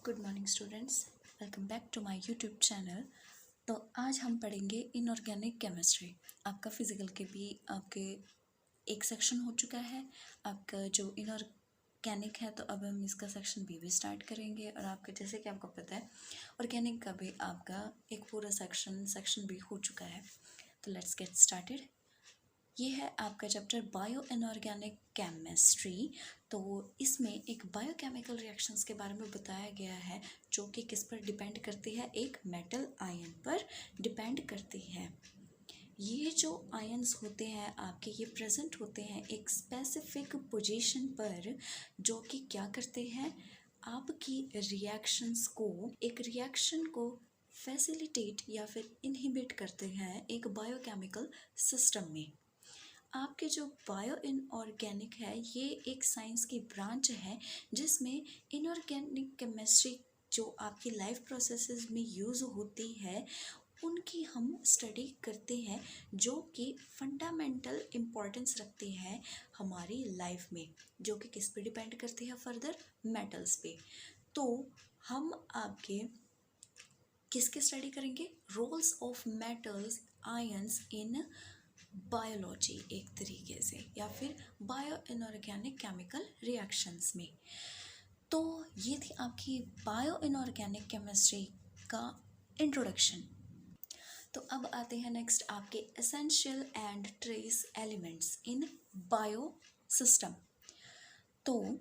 Good morning students, welcome back to my YouTube channel. तो आज हम पढ़ेंगे इनऑर्गेनिक केमिस्ट्री। आपका फिज़िकल के भी आपके एक सेक्शन हो चुका है आपका जो इनऑर्गेनिक है, तो अब हम इसका सेक्शन बी भी स्टार्ट करेंगे। और आपके जैसे कि आपको पता है ऑर्गेनिक का भी आपका एक पूरा सेक्शन बी हो चुका है। तो लेट्स गेट स्टार्टेड। ये है आपका चैप्टर बायो इनऑर्गेनिक केमिस्ट्री। तो इसमें एक बायोकेमिकल रिएक्शंस के बारे में बताया गया है जो कि किस पर डिपेंड करती है, एक मेटल आयन पर डिपेंड करती है। ये जो आयन्स होते हैं आपके, ये प्रेजेंट होते हैं एक स्पेसिफिक पोजीशन पर, जो कि क्या करते हैं, आपकी रिएक्शंस को, एक रिएक्शन को फैसिलिटेट या फिर इनहिबिट करते हैं एक बायोकेमिकल सिस्टम में। आपके जो बायो इनऑर्गेनिक है ये एक साइंस की ब्रांच है जिसमें इनऑर्गेनिक केमिस्ट्री जो आपकी लाइफ प्रोसेसेस में यूज़ होती है उनकी हम स्टडी करते हैं, जो कि फंडामेंटल इम्पोर्टेंस रखते हैं हमारी लाइफ में, जो कि किस पे डिपेंड करती है, फर्दर मेटल्स पे। तो हम आपके किसके स्टडी करेंगे, roles of metals ions in biology एक तरीके से, या फिर बायो इनऑर्गेनिक केमिकल रिएक्शंस में। तो ये थी आपकी बायो इनऑर्गेनिक केमिस्ट्री का इंट्रोडक्शन। तो अब आते हैं नेक्स्ट आपके essential and trace elements in bio system. तो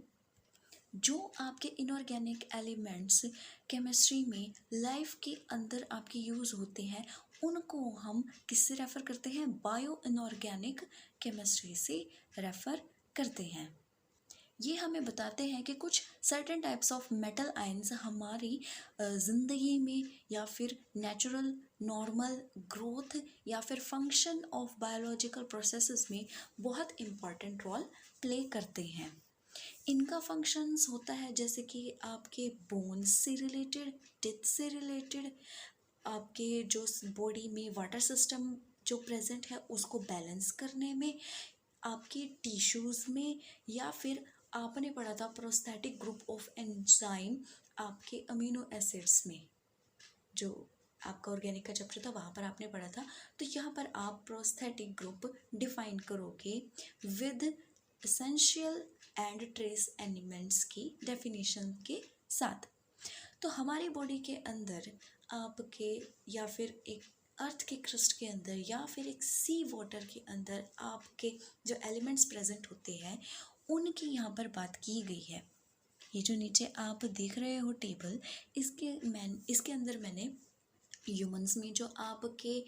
जो आपके इनऑर्गेनिक एलिमेंट्स केमिस्ट्री में लाइफ के अंदर आपके यूज़ होते हैं उनको हम किससे रेफ़र करते हैं, बायो इनऑर्गेनिक केमिस्ट्री से रेफ़र करते हैं। ये हमें बताते हैं कि कुछ certain types of metal ions हमारी ज़िंदगी में या फिर नेचुरल नॉर्मल ग्रोथ या फिर फंक्शन ऑफ बायोलॉजिकल प्रोसेसेस में बहुत इम्पॉर्टेंट रोल प्ले करते हैं। इनका फंक्शंस होता है जैसे कि आपके बोन्स से रिलेटेड, टिथ से रिलेटेड, आपके जो बॉडी में वाटर सिस्टम जो प्रेजेंट है उसको बैलेंस करने में, आपके टिश्यूज़ में, या फिर आपने पढ़ा था प्रोस्थेटिक ग्रुप ऑफ एंजाइम आपके अमीनो एसिड्स में, जो आपका ऑर्गेनिक का चैप्टर था वहाँ पर आपने पढ़ा था। तो यहाँ पर आप प्रोस्थेटिक ग्रुप डिफाइन करोगे with essential and trace elements की डेफिनेशन के साथ। तो हमारी बॉडी के अंदर आपके, या फिर एक अर्थ के क्रस्ट के अंदर, या फिर एक सी वाटर के अंदर आपके जो एलिमेंट्स प्रेजेंट होते हैं उनकी यहाँ पर बात की गई है। ये जो नीचे आप देख रहे हो टेबल, इसके अंदर मैंने ह्यूमंस में जो आपके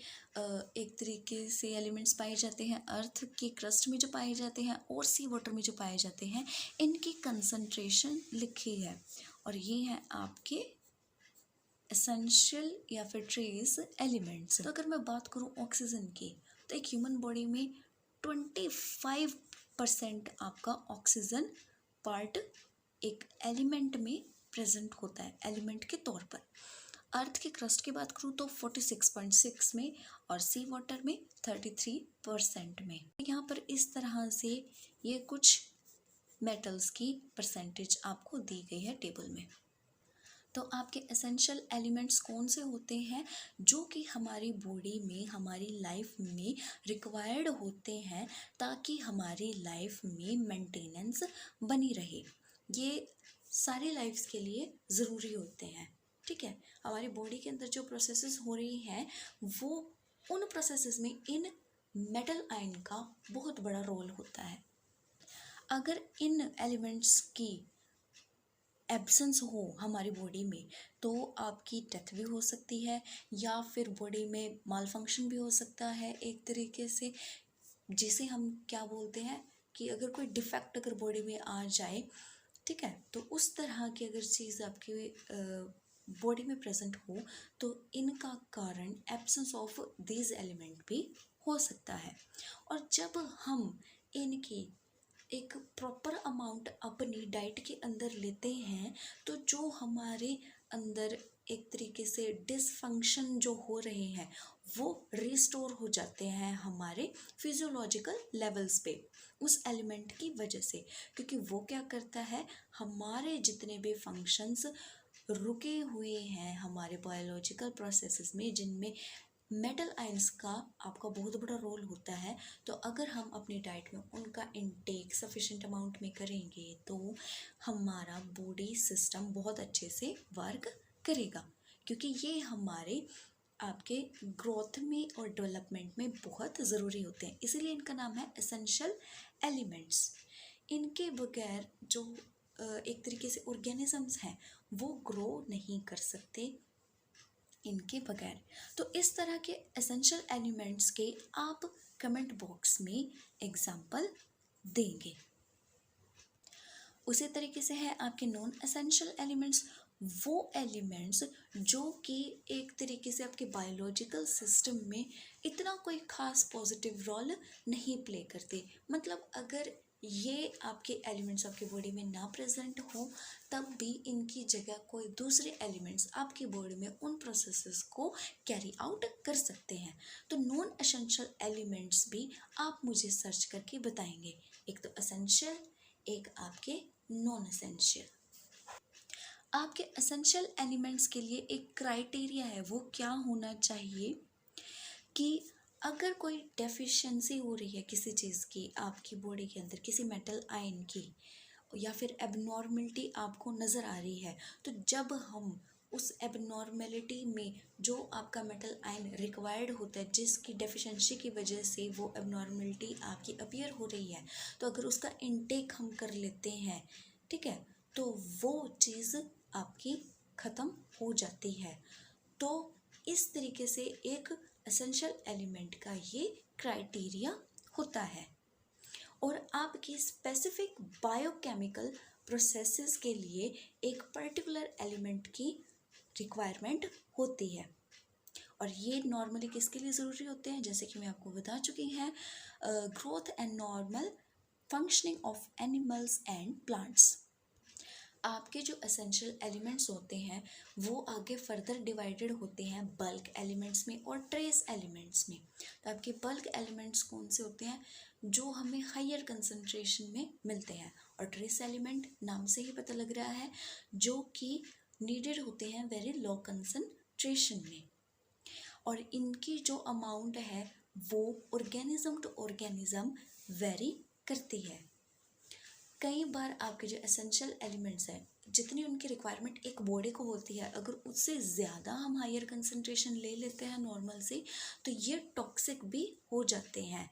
एक तरीके से एलिमेंट्स पाए जाते हैं अर्थ के क्रस्ट में जो पाए जाते हैं और सी वाटर में जो पाए जाते हैं, इनकी कंसंट्रेशन लिखी है। और ये हैं आपके एसेंशियल या फिर ट्रेस एलिमेंट्स। तो अगर मैं बात करूँ ऑक्सीजन की, तो एक ह्यूमन बॉडी में 25% आपका ऑक्सीजन पार्ट एक एलिमेंट में प्रेजेंट होता है, एलिमेंट के तौर पर। अर्थ के क्रस्ट की बात करूँ तो 46.6 में, और सी वाटर में 33% में। यहाँ पर इस तरह से ये कुछ मेटल्स की परसेंटेज आपको दी गई है टेबल में। तो आपके एसेंशियल एलिमेंट्स कौन से होते हैं जो कि हमारी बॉडी में, हमारी लाइफ में रिक्वायर्ड होते हैं ताकि हमारी लाइफ में मेंटेनेंस बनी रहे। ये सारी लाइफ्स के लिए ज़रूरी होते हैं, ठीक है। हमारी बॉडी के अंदर जो प्रोसेसेस हो रही हैं वो उन प्रोसेसेस में इन मेटल आयन का बहुत बड़ा रोल होता है। अगर इन एलिमेंट्स की एब्सेंस हो हमारी बॉडी में तो आपकी डेथ भी हो सकती है, या फिर बॉडी में माल फंक्शन भी हो सकता है एक तरीके से, जिसे हम क्या बोलते हैं कि अगर कोई डिफेक्ट अगर बॉडी में आ जाए, ठीक है, तो उस तरह की अगर चीज़ आपकी बॉडी में प्रेजेंट हो तो इनका कारण एब्सेंस ऑफ दीज एलिमेंट भी हो सकता है। और जब हम इनकी एक प्रॉपर अमाउंट अपनी डाइट के अंदर लेते हैं तो जो हमारे अंदर एक तरीके से डिसफंक्शन जो हो रहे हैं वो रिस्टोर हो जाते हैं हमारे फिजियोलॉजिकल लेवल्स पे, उस एलिमेंट की वजह से। क्योंकि वो क्या करता है, हमारे जितने भी फंक्शंस रुके हुए हैं हमारे बायोलॉजिकल प्रोसेसेस में, जिनमें मेटल आयंस का आपका बहुत बड़ा रोल होता है। तो अगर हम अपनी डाइट में उनका इनटेक सफिशिएंट अमाउंट में करेंगे तो हमारा बॉडी सिस्टम बहुत अच्छे से वर्क करेगा, क्योंकि ये हमारे आपके ग्रोथ में और डेवलपमेंट में बहुत ज़रूरी होते हैं। इसीलिए इनका नाम है एसेंशियल एलिमेंट्स। इनके बगैर जो एक तरीके से ऑर्गेनिजम्स हैं वो ग्रो नहीं कर सकते इनके बगैर। तो इस तरह के एसेंशियल एलिमेंट्स के आप कमेंट बॉक्स में एग्जाम्पल देंगे। उसी तरीके से है आपके नॉन एसेंशियल एलिमेंट्स, वो एलिमेंट्स जो कि एक तरीके से आपके बायोलॉजिकल सिस्टम में इतना कोई खास पॉजिटिव रोल नहीं प्ले करते। मतलब अगर ये आपके एलिमेंट्स आपकी बॉडी में ना प्रेजेंट हो तब भी इनकी जगह कोई दूसरे एलिमेंट्स आपकी बॉडी में उन प्रोसेसेस को कैरी आउट कर सकते हैं। तो नॉन एसेंशियल एलिमेंट्स भी आप मुझे सर्च करके बताएंगे, एक तो एसेंशियल, एक आपके नॉन एसेंशियल। आपके एसेंशियल एलिमेंट्स के लिए एक क्राइटेरिया है, वो क्या होना चाहिए कि अगर कोई डेफिशिएंसी हो रही है किसी चीज़ की आपकी बॉडी के अंदर, किसी मेटल आयन की, या फिर एबनॉर्मलिटी आपको नज़र आ रही है, तो जब हम उस एबनॉर्मेलिटी में जो आपका मेटल आयन रिक्वायर्ड होता है, जिसकी डेफिशिएंसी की वजह से वो एबनॉर्मेलिटी आपकी अपीयर हो रही है, तो अगर उसका इनटेक हम कर लेते हैं, ठीक है, तो वो चीज़ आपकी ख़त्म हो जाती है। तो इस तरीके से एक एसेंशियल एलिमेंट का ये क्राइटेरिया होता है। और आपकी स्पेसिफिक बायोकेमिकल प्रोसेसेस के लिए एक पर्टिकुलर एलिमेंट की रिक्वायरमेंट होती है। और ये नॉर्मली किसके लिए ज़रूरी होते हैं, जैसे कि मैं आपको बता चुकी हैं, growth and normal functioning of animals and plants. आपके जो एसेंशियल एलिमेंट्स होते हैं वो आगे फर्दर डिवाइडेड होते हैं बल्क एलिमेंट्स में और ट्रेस एलिमेंट्स में। तो आपके बल्क एलिमेंट्स कौन से होते हैं, जो हमें हायर कंसंट्रेशन में मिलते हैं, और ट्रेस एलिमेंट नाम से ही पता लग रहा है जो कि नीडेड होते हैं वेरी लो कंसंट्रेशन में। और इनकी जो अमाउंट है वो ऑर्गेनिज्म टू ऑर्गेनिज्म वेरी करती है। कई बार आपके जो एसेंशियल एलिमेंट्स हैं, जितनी उनकी रिक्वायरमेंट एक बॉडी को होती है, अगर उससे ज़्यादा हम हायर कंसंट्रेशन ले लेते हैं नॉर्मल से, तो ये टॉक्सिक भी हो जाते हैं।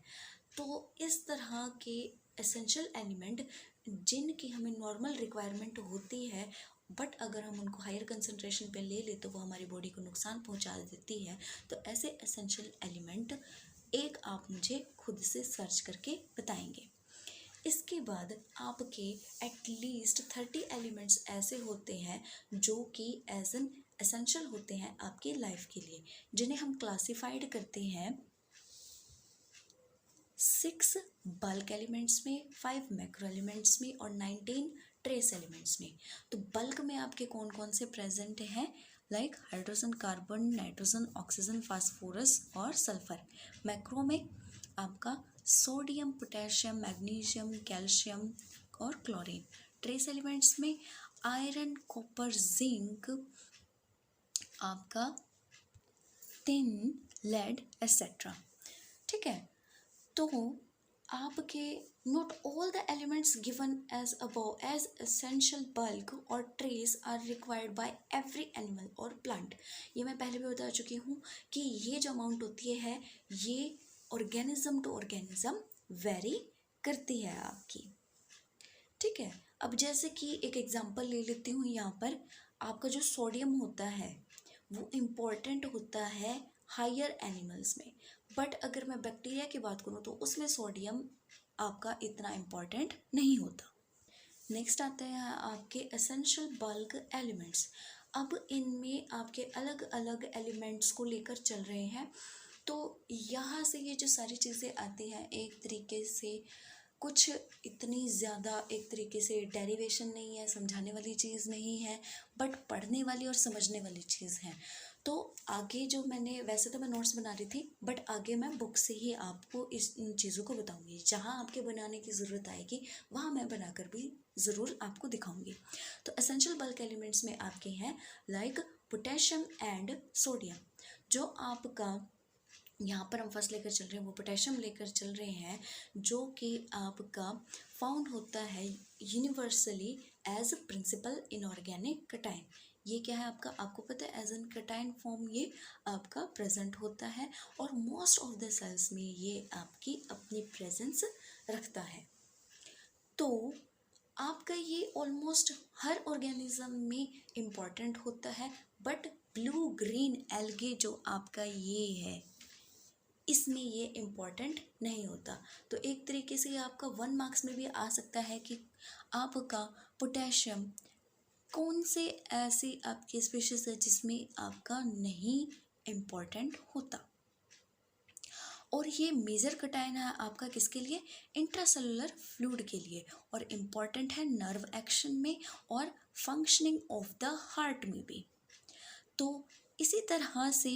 तो इस तरह के एसेंशियल एलिमेंट जिनकी हमें नॉर्मल रिक्वायरमेंट होती है, बट अगर हम उनको हायर कंसंट्रेशन पे ले ले तो वो हमारी बॉडी को नुकसान पहुंचा देती है। तो ऐसे एसेंशियल एलिमेंट एक आप मुझे खुद से सर्च करके बताएंगे। इसके बाद आपके एटलीस्ट 30 एलिमेंट्स ऐसे होते हैं जो कि एज एन एसेंशियल होते हैं आपकी लाइफ के लिए, जिन्हें हम क्लासिफाइड करते हैं 6 बल्क एलिमेंट्स में, 5 मैक्रो एलिमेंट्स में और 19 ट्रेस एलिमेंट्स में। तो बल्क में आपके कौन कौन से प्रेजेंट हैं, like hydrogen, carbon, nitrogen, oxygen, phosphorus और सल्फर। मैक्रो में आपका सोडियम, पोटेशियम, मैग्नीशियम, कैल्शियम और क्लोरीन। ट्रेस एलिमेंट्स में आयरन, कॉपर, जिंक, आपका टिन, लेड एक्सेट्रा। ठीक है, तो आपके not all the elements given as above as essential bulk और trace are required by every animal और प्लांट। ये मैं पहले भी बता चुकी हूँ कि ये जो अमाउंट होती है ये ऑर्गेनिज्म टू ऑर्गेनिज्म वेरी करती है आपकी। ठीक है, अब जैसे कि एक एग्जांपल ले लेती हूँ, यहाँ पर आपका जो सोडियम होता है वो इम्पोर्टेंट होता है हायर एनिमल्स में, बट अगर मैं बैक्टीरिया की बात करूँ तो उसमें सोडियम आपका इतना इम्पोर्टेंट नहीं होता। नेक्स्ट आते हैं आपके एसेंशियल बल्क एलिमेंट्स। अब इनमें आपके अलग अलग एलिमेंट्स को लेकर चल रहे हैं। तो यहाँ से ये जो सारी चीज़ें आती हैं एक तरीके से कुछ इतनी ज़्यादा एक तरीके से डेरिवेशन नहीं है, समझाने वाली चीज़ नहीं है, बट पढ़ने वाली और समझने वाली चीज़ है। तो आगे जो मैंने, वैसे तो मैं नोट्स बना रही थी, बट आगे मैं बुक से ही आपको इन चीज़ों को बताऊंगी। जहाँ आपके बनाने की ज़रूरत आएगी वहाँ मैं बनाकर भी ज़रूर आपको दिखाऊंगी। तो एसेंशियल बल्क एलिमेंट्स में आपके हैं लाइक पोटेशियम एंड सोडियम। जो आपका यहाँ पर हम फर्स्ट लेकर चल रहे हैं वो पोटेशियम लेकर चल रहे हैं, जो कि आपका फाउंड होता है universally as principal inorganic cation. ये क्या है आपका, आपको पता है, एज एन कटाइन फॉर्म ये आपका प्रेजेंट होता है और मोस्ट ऑफ द सेल्स में ये आपकी अपनी प्रेजेंस रखता है। तो आपका ये ऑलमोस्ट हर ऑर्गेनिज्म में इम्पॉर्टेंट होता है, बट ब्लू ग्रीन एल्गे जो आपका ये है इसमें ये इम्पॉर्टेंट नहीं होता। तो एक तरीके से आपका 1 मार्क्स में भी आ सकता है कि आपका पोटेशियम कौन से ऐसी आपकी स्पीशीज है जिसमें आपका नहीं इम्पॉर्टेंट होता। और ये मेजर कटायन है आपका किसके लिए, इंट्रासेलुलर फ्लूइड के लिए, और इम्पॉर्टेंट है नर्व एक्शन में और फंक्शनिंग ऑफ द हार्ट में भी। तो इसी तरह से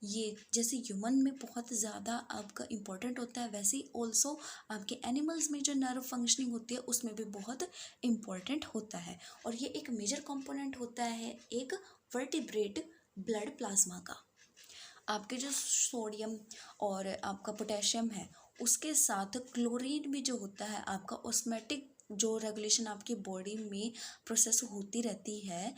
ये जैसे ह्यूमन में बहुत ज़्यादा आपका इम्पॉर्टेंट होता है, वैसे ही ऑल्सो आपके एनिमल्स में जो नर्व फंक्शनिंग होती है उसमें भी बहुत इम्पॉर्टेंट होता है। और ये एक मेजर कंपोनेंट होता है एक वर्टिब्रेट ब्लड प्लाज्मा का। आपके जो सोडियम और आपका पोटेशियम है उसके साथ क्लोरीन भी जो होता है आपका ऑस्मेटिक जो रेगुलेशन आपकी बॉडी में प्रोसेस होती रहती है,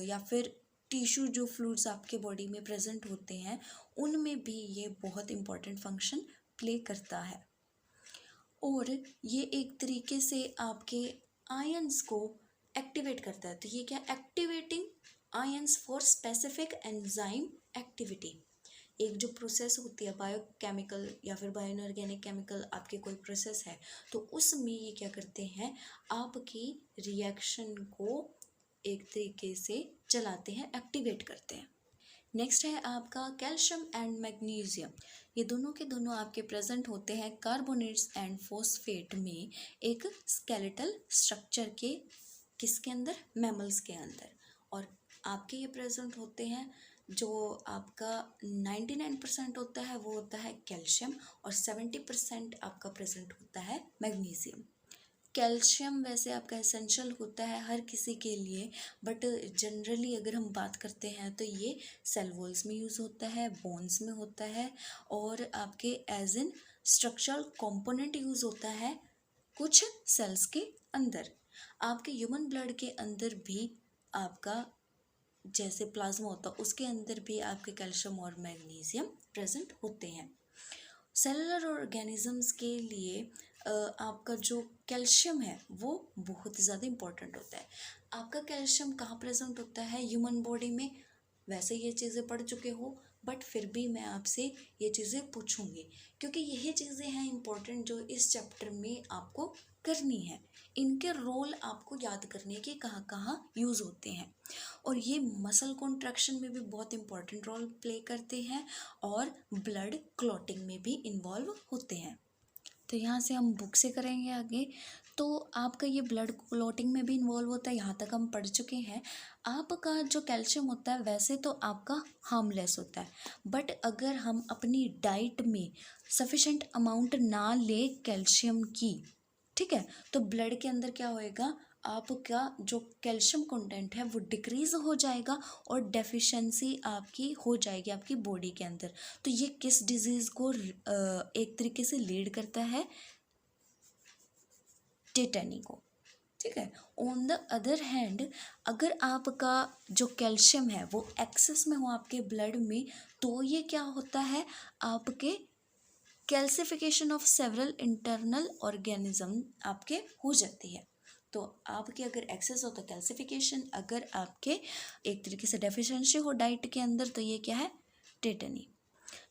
या फिर टिश्यू जो फ्लूइड्स आपके बॉडी में प्रेजेंट होते हैं उनमें भी ये बहुत इम्पोर्टेंट फंक्शन प्ले करता है। और ये एक तरीके से आपके आयंस को एक्टिवेट करता है। तो ये क्या, activating ions for specific enzyme activity. एक जो प्रोसेस होती है बायोकेमिकल या फिर बायो इनऑर्गेनिक केमिकल, आपके कोई प्रोसेस है तो उसमें ये क्या करते हैं, आपकी रिएक्शन को एक तरीके से चलाते हैं, एक्टिवेट करते हैं। नेक्स्ट है आपका कैल्शियम एंड मैग्नीशियम। ये दोनों के दोनों आपके प्रेजेंट होते हैं कार्बोनेट्स एंड फॉस्फेट में एक स्केलेटल स्ट्रक्चर के, किसके अंदर, मैमल्स के अंदर। और आपके ये प्रेजेंट होते हैं, जो आपका 99% होता है वो होता है कैल्शियम और 70% आपका प्रेजेंट होता है मैग्नीशियम। कैल्शियम वैसे आपका एसेंशियल होता है हर किसी के लिए, बट जनरली अगर हम बात करते हैं तो ये सेल वॉल्स में यूज़ होता है, बोन्स में होता है, और आपके as an structural component use होता है कुछ सेल्स के अंदर। आपके ह्यूमन ब्लड के अंदर भी आपका जैसे प्लाज्मा होता है उसके अंदर भी आपके कैल्शियम और मैग्नीशियम प्रेजेंट होते हैं। सेलुलर ऑर्गेनिजम्स के लिए आपका जो कैल्शियम है वो बहुत ज़्यादा इम्पोर्टेंट होता है। आपका कैल्शियम कहाँ प्रेजेंट होता है, ह्यूमन बॉडी में। वैसे ये चीज़ें पढ़ चुके हो, बट फिर भी मैं आपसे ये चीज़ें पूछूंगी क्योंकि यही चीज़ें हैं इम्पोर्टेंट जो इस चैप्टर में आपको करनी है। इनके रोल आपको याद करने के कहाँ कहाँ यूज़ होते हैं, और ये मसल कॉन्ट्रैक्शन में भी बहुत इंपॉर्टेंट रोल प्ले करते हैं और ब्लड क्लॉटिंग में भी इन्वॉल्व होते हैं। तो यहाँ से हम बुक से करेंगे आगे। तो आपका ये ब्लड क्लॉटिंग में भी इन्वॉल्व होता है, यहाँ तक हम पढ़ चुके हैं। आपका जो कैल्शियम होता है वैसे तो आपका हार्मलेस होता है, बट अगर हम अपनी डाइट में सफिशेंट अमाउंट ना ले कैल्शियम की, ठीक है, तो ब्लड के अंदर क्या होएगा, आपका जो कैल्शियम कंटेंट है वो डिक्रीज़ हो जाएगा और डेफिशिएंसी आपकी हो जाएगी आपकी बॉडी के अंदर। तो ये किस डिजीज़ को एक तरीके से लीड करता है, टेटनी को, ठीक है। ऑन द अदर हैंड अगर आपका जो कैल्शियम है वो एक्सेस में हो आपके ब्लड में, तो ये क्या होता है, आपके calcification of several internal organism आपके हो जाती है। तो आपके अगर एक्सेस हो तो कैल्सिफिकेशन, अगर आपके एक तरीके से डेफिशिएंसी हो डाइट के अंदर तो ये क्या है, टेटनी।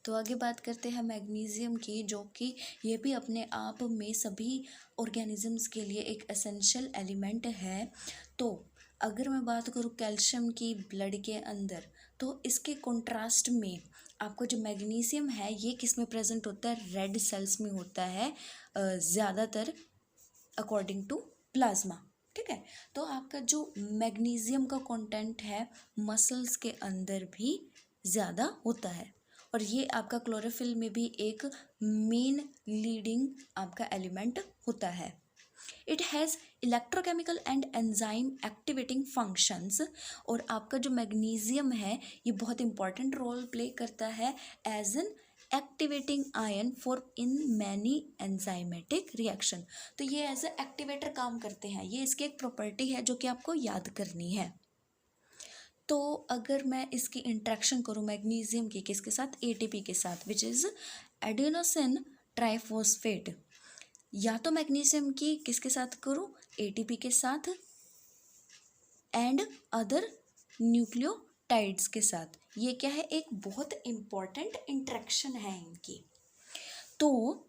तो आगे बात करते हैं मैग्नीशियम की, जो कि ये भी अपने आप में सभी ऑर्गेनिजम्स के लिए एक एसेंशियल एलिमेंट है। तो अगर मैं बात करूँ कैल्शियम की ब्लड के अंदर, तो इसके कंट्रास्ट में आपको जो मैग्नीशियम है ये किस में प्रेजेंट होता है, रेड सेल्स में होता है ज़्यादातर अकॉर्डिंग टू प्लाज्मा। ठीक है, तो आपका जो मैग्नीशियम का कंटेंट है मसल्स के अंदर भी ज़्यादा होता है, और ये आपका क्लोरोफिल में भी एक मेन लीडिंग आपका एलिमेंट होता है। It has electrochemical and enzyme activating functions, और आपका जो मैग्नीशियम है ये बहुत इंपॉर्टेंट रोल प्ले करता है as an activating ion for in many enzymatic reaction. तो ये एज ए एक्टिवेटर काम करते हैं, ये इसकी एक प्रॉपर्टी है जो कि आपको याद करनी है। तो अगर मैं इसकी इंट्रैक्शन करूँ मैग्नीशियम की किसके साथ, एटीपी के साथ, विच इज़ एडिनोसिन ट्राइफॉस्फेट, या तो मैग्नीशियम की किसके साथ करूँ, एटीपी के साथ एंड अदर न्यूक्लियोटाइड्स के साथ। ये क्या है, एक बहुत इम्पॉर्टेंट इंट्रैक्शन है इनकी। तो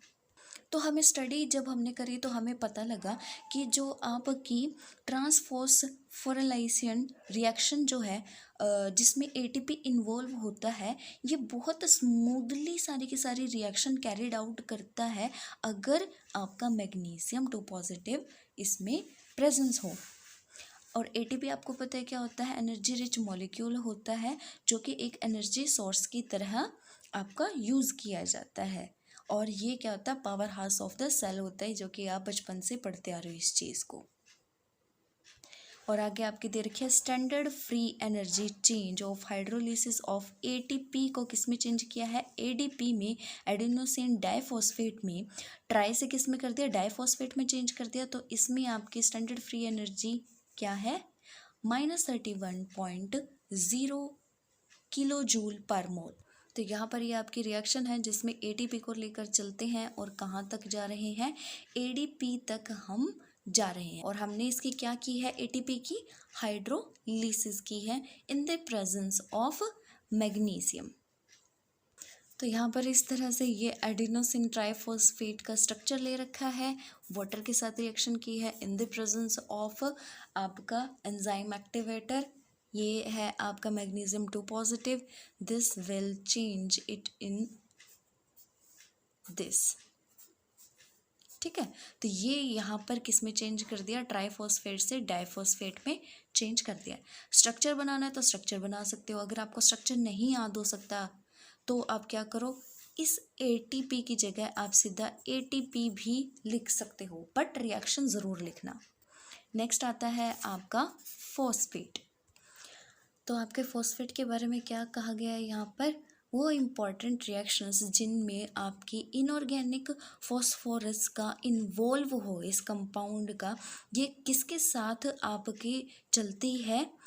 हमें स्टडी जब हमने करी तो हमें पता लगा कि जो आपकी ट्रांसफॉस्फोराइलेशन रिएक्शन जो है जिसमें एटीपी इन्वॉल्व होता है, ये बहुत स्मूथली सारी की सारी रिएक्शन कैरिड आउट करता है अगर आपका मैग्नीशियम 2 पॉजिटिव इसमें प्रेजेंस हो। और एटीपी आपको पता है क्या होता है, एनर्जी रिच मॉलिक्यूल होता है जो कि एक एनर्जी सोर्स की तरह आपका यूज़ किया जाता है। और ये क्या होता है, power house of the cell होता है, जो कि आप बचपन से पढ़ते आ रहे हो इस चीज़ को। और आगे आपकी दे रखी है standard free energy change of hydrolysis of ATP को किस में चेंज किया है, एडीपी में, एडिनोसिन डाइफॉस्फेट में, ट्राई से किस में कर दिया, डाइफॉस्फेट में चेंज कर दिया। तो इसमें आपकी स्टैंडर्ड फ्री एनर्जी क्या है, -31.0 किलो जूल पर मोल। तो यहाँ पर ये आपकी रिएक्शन है जिसमें एटीपी को लेकर चलते हैं और कहाँ तक जा रहे हैं, एडीपी तक हम जा रहे हैं। और हमने इसकी क्या की है, एटीपी की हाइड्रोलिसिस की है in the presence of magnesium. तो यहाँ पर इस तरह से ये एडिनोसिन ट्राइफॉस्फेट का स्ट्रक्चर ले रखा है, वाटर के साथ रिएक्शन की है इन द प्रेजेंस ऑफ आपका एंजाइम एक्टिवेटर। ये है आपका magnesium 2 positive, this will change it in this. ठीक है, तो ये यहाँ पर किस में चेंज कर दिया, ट्राइफॉस्फेट से डाइफॉस्फेट में चेंज कर दिया। स्ट्रक्चर बनाना है तो स्ट्रक्चर बना सकते हो, अगर आपको स्ट्रक्चर नहीं याद हो सकता तो आप क्या करो, इस एटीपी की जगह आप सीधा एटीपी भी लिख सकते हो, बट रिएक्शन ज़रूर लिखना। नेक्स्ट आता है आपका फॉस्फेट। तो आपके फॉस्फेट के बारे में क्या कहा गया है यहाँ पर, वो इम्पॉर्टेंट रिएक्शंस जिनमें आपकी इनऑर्गेनिक फॉस्फोरस का इन्वॉल्व हो, इस कंपाउंड का, ये किसके साथ आपकी चलती है,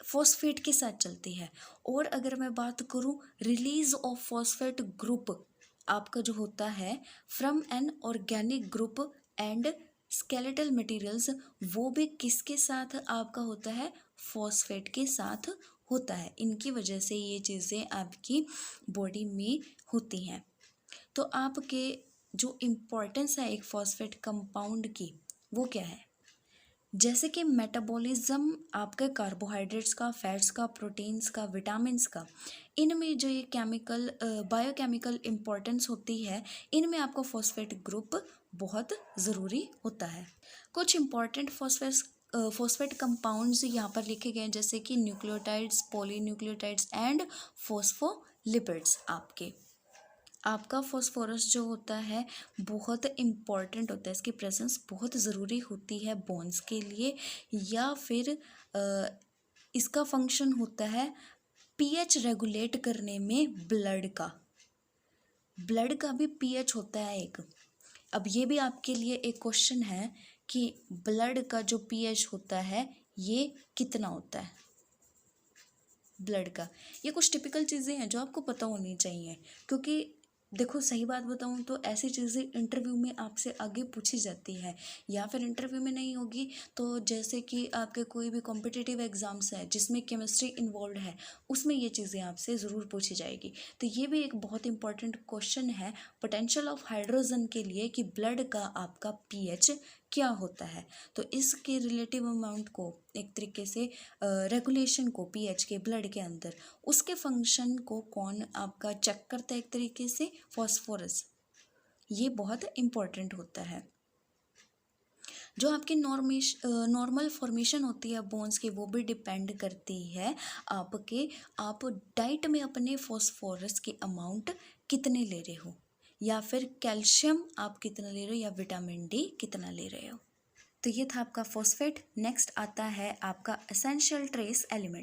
फॉस्फेट के साथ चलती है। और अगर मैं बात करूँ रिलीज ऑफ फॉस्फेट ग्रुप आपका जो होता है from an organic group and skeletal materials, वो भी किसके साथ आपका होता है, फॉस्फेट के साथ होता है। इनकी वजह से ये चीज़ें आपकी बॉडी में होती हैं। तो आपके जो इम्पोर्टेंस है एक फॉस्फेट कंपाउंड की, वो क्या है, जैसे कि मेटाबॉलिज्म आपके कार्बोहाइड्रेट्स का, फैट्स का, प्रोटीन्स का, विटामिन्स का, इनमें जो ये केमिकल बायोकेमिकल इम्पोर्टेंस होती है, इनमें आपको फॉस्फेट ग्रुप बहुत ज़रूरी होता है। कुछ इम्पॉर्टेंट फॉस्फेट कंपाउंड्स यहाँ पर लिखे गए हैं, जैसे कि न्यूक्लियोटाइड्स, पॉलीन्यूक्लियोटाइड्स एंड फॉस्फोलिपिड्स। आपका फॉस्फोरस जो होता है बहुत इम्पॉर्टेंट होता है, इसकी प्रेजेंस बहुत ज़रूरी होती है बोन्स के लिए, या फिर इसका फंक्शन होता है पीएच रेगुलेट करने में। ब्लड का भी पीएच होता है एक। अब ये भी आपके लिए एक क्वेश्चन है कि ब्लड का जो पीएच होता है ये कितना होता है, ब्लड का। ये कुछ टिपिकल चीज़ें हैं जो आपको पता होनी चाहिए, क्योंकि देखो सही बात बताऊँ तो ऐसी चीज़ें इंटरव्यू में आपसे आगे पूछी जाती है, या फिर इंटरव्यू में नहीं होगी तो जैसे कि आपके कोई भी कॉम्पिटिटिव एग्ज़ाम्स है जिसमें केमिस्ट्री इन्वॉल्व है, उसमें ये चीज़ें आपसे ज़रूर पूछी जाएगी। तो ये भी एक बहुत इंपॉर्टेंट क्वेश्चन है पोटेंशियल ऑफ हाइड्रोजन के लिए कि ब्लड का आपका पीएच क्या होता है। तो इसके रिलेटिव अमाउंट को एक तरीके से रेगुलेशन को पीएच के ब्लड के अंदर, उसके फंक्शन को कौन आपका चेक करता है, एक तरीके से फॉस्फोरस। ये बहुत इम्पोर्टेंट होता है। जो आपकी नॉर्मल फॉर्मेशन होती है बोन्स की, वो भी डिपेंड करती है आप डाइट में अपने फॉस्फोरस के अमाउंट कितने ले रहे हो, या फिर कैल्शियम आप कितना ले रहे हो, या विटामिन डी कितना ले रहे हो। तो ये था आपका फॉस्फेट। नेक्स्ट आता है आपका एसेंशियल ट्रेस एलिमेंट।